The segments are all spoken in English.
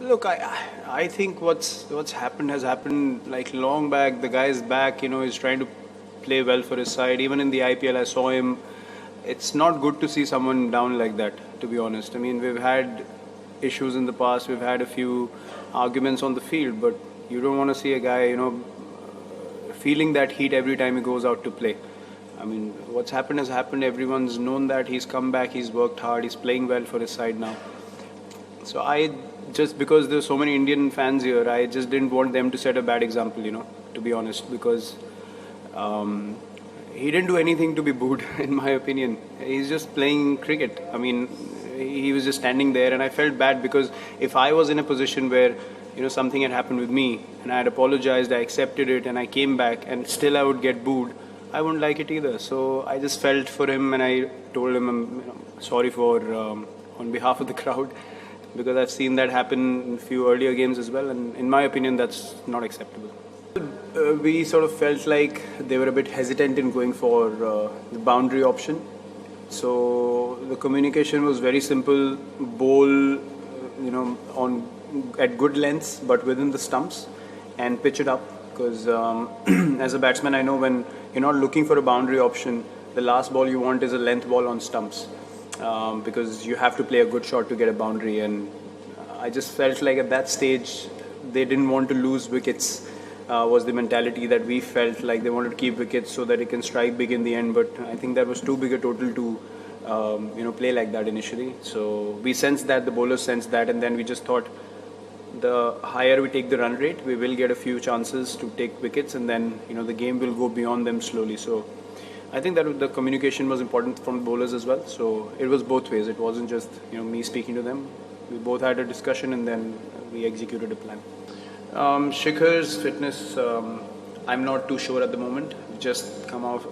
Look, I think what's happened has happened like long back. The guy is back. He's trying to play well for his side. Even in the IPL, I saw him. It's not good to see someone down like that, to be honest. I mean, we've had issues in the past. We've had a few arguments on the field, but you don't want to see a guy, feeling that heat every time he goes out to play. I mean, what's happened has happened. Everyone's known that. He's come back. He's worked hard. He's playing well for his side now. So I just because there's so many Indian fans here, I just didn't want them to set a bad example, to be honest, because um, he didn't do anything to be booed, in my opinion. He's just playing cricket. I mean, he was just standing there, and I felt bad because if I was in a position where something had happened with me and I had apologized, I accepted it, and I came back, and still I would get booed, I wouldn't like it either. So I just felt for him, and I told him I'm sorry for on behalf of the crowd because I've seen that happen in a few earlier games as well, and in my opinion, that's not acceptable. We sort of felt like they were a bit hesitant in going for the boundary option. So the communication was very simple: bowl, on at good lengths, but within the stumps, and pitch it up. Because as a batsman, I know when you're not looking for a boundary option, the last ball you want is a length ball on stumps. Because you have to play a good shot to get a boundary. And I just felt like at that stage they didn't want to lose wickets. Was the mentality that we felt like they wanted to keep wickets so that it can strike big in the end. But I think that was too big a total to play like that initially. So we sensed that, the bowlers sensed that, and then we just thought the higher we take the run rate, we will get a few chances to take wickets, and then the game will go beyond them slowly. So I think that the communication was important from bowlers as well. So it was both ways. It wasn't just me speaking to them. We both had a discussion and then we executed a plan. Shikhar's fitness, I'm not too sure at the moment. Just come out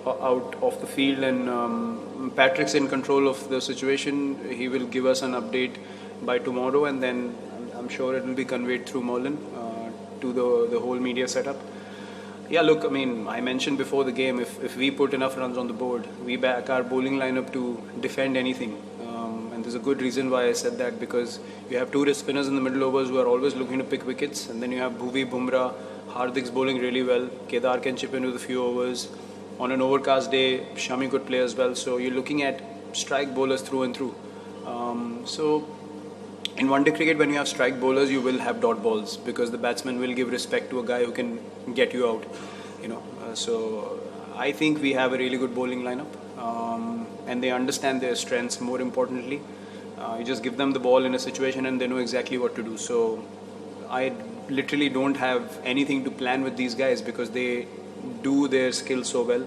of the field, and Patrick's in control of the situation. He will give us an update by tomorrow, and then I'm sure it will be conveyed through Merlin to the whole media setup. Yeah, look, I mean, I mentioned before the game, if we put enough runs on the board, we back our bowling lineup to defend anything. And there's a good reason why I said that, because you have two wrist spinners in the middle overs who are always looking to pick wickets, and then you have Bhuvi, Bumrah, Hardik's bowling really well, Kedar can chip in with a few overs. On an overcast day, Shami could play as well. So you're looking at strike bowlers through and through. So in one-day cricket, when you have strike bowlers, you will have dot balls because the batsman will give respect to a guy who can get you out. So I think we have a really good bowling lineup, and they understand their strengths. More importantly, you just give them the ball in a situation, and they know exactly what to do. So I literally don't have anything to plan with these guys because they do their skills so well,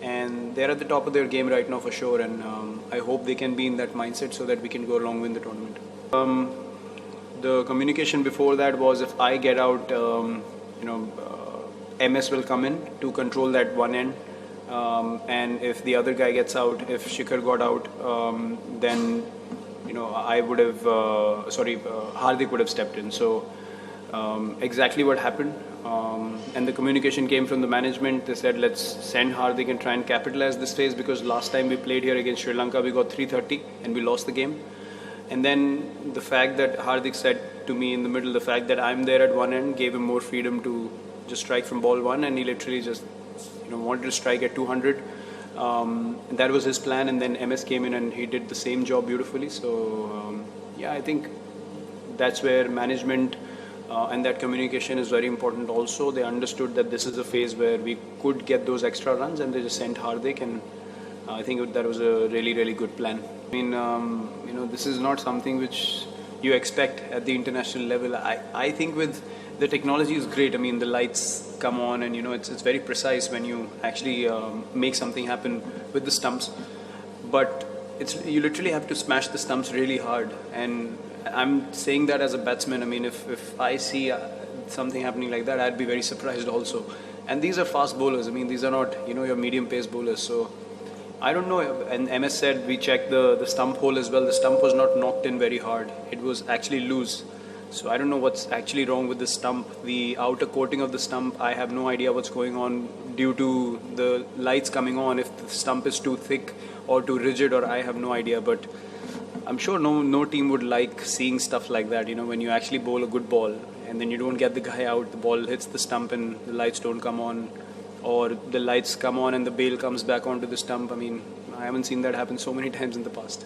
and they're at the top of their game right now for sure. And I hope they can be in that mindset so that we can go along with the tournament. The communication before that was if I get out, MS will come in to control that one end, and if the other guy gets out, if Shikhar got out, then I would have Hardik would have stepped in. So exactly what happened, and the communication came from the management. They said let's send Hardik and try and capitalize this phase, because last time we played here against Sri Lanka we got 330 and we lost the game. And then the fact that Hardik said to me in the middle, the fact that I'm there at one end gave him more freedom to just strike from ball one, and he literally just wanted to strike at 200. And that was his plan, and then MS came in and he did the same job beautifully. So yeah, I think that's where management and that communication is very important also. They understood that this is a phase where we could get those extra runs, and they just sent Hardik, and I think that was a really, really good plan. I mean, this is not something which you expect at the international level. I think with the technology is great. I mean, the lights come on, and it's very precise when you actually make something happen with the stumps. But you literally have to smash the stumps really hard. And I'm saying that as a batsman. I mean, if I see something happening like that, I'd be very surprised also. And these are fast bowlers. I mean, these are not your medium pace bowlers. So I don't know. And MS said we checked the stump hole as well. The stump was not knocked in very hard. It was actually loose. So I don't know what's actually wrong with the stump. The outer coating of the stump, I have no idea what's going on due to the lights coming on. If the stump is too thick or too rigid, or I have no idea. But I'm sure no team would like seeing stuff like that. You know, when you actually bowl a good ball and then you don't get the guy out, the ball hits the stump and the lights don't come on, or the lights come on and the bail comes back onto the stump. I mean, I haven't seen that happen so many times in the past.